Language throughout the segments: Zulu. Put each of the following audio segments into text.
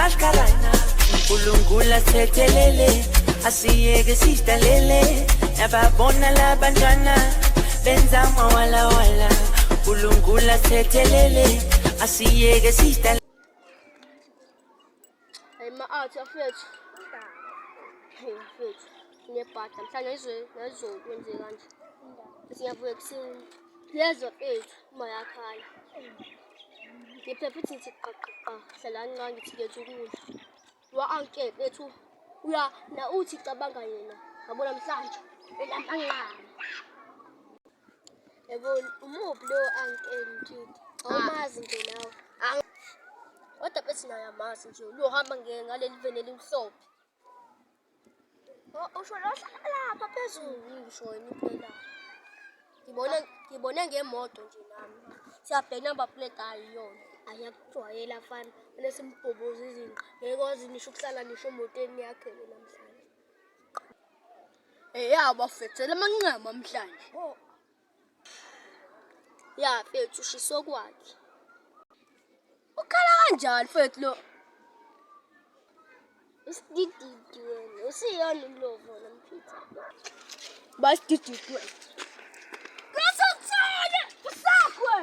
mashkarana uNkulunkulu asithethelele asiyeke sidalele nababona labantwana benza mawala wala uNkulunkulu asithethelele asiyeke sidalele ma-art afethu afethu nebhada mhlawumbe nezolo kwenze kanje siyavuka ekuseni lezo fethu uma yakhala ngiphephe ukuthi ngithi qaqaqa hlalani ncane ngithi ngethu ukudla wa-anke bethu na uthi cabanga yena ngabona mhlanje elampancane yabo umuphi lowo anke mthidi awumazi nje nawe kodwa bethi naye amazi nje uyohamba ngaleli vene elimhlophe usho lapha phezulu ngisho impela ngibone ngemoto nje nami siyabheka number plate ayiyona ayakujwayela fana lesimboboza izinqa ngekwazi nisho ukuhlala nisho emotweni yakhe namhlanje yabo afethele amancema namhlanje ya fethu ushiso kwakhe ukhala kanjani fethu lo isidididi wena usiyona umlovo namphitha basidididi wena kasathane usakwe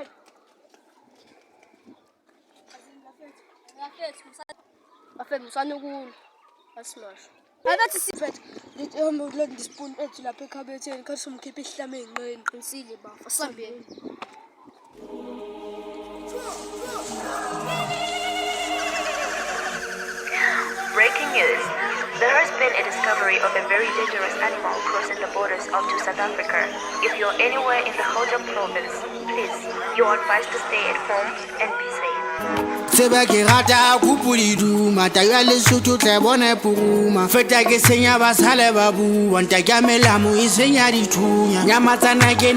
afethu musanukulu asimasho abathi sifethu lo dispoon ethi lapha ekhabetheni khathi somkhipha ihlama ezinqeni insile bafa sambeni Breaking news. There has been a discovery of a very dangerous animal crossing the borders of South Africa. If you're anywhere in the Gauteng province, please, you're advised to stay at home and be safe. Seba ke rata kupuliduma taya lesotho tla bona puruma feta ke senya basale babu wanta ke melamu isenya dithunya nyamatsana ke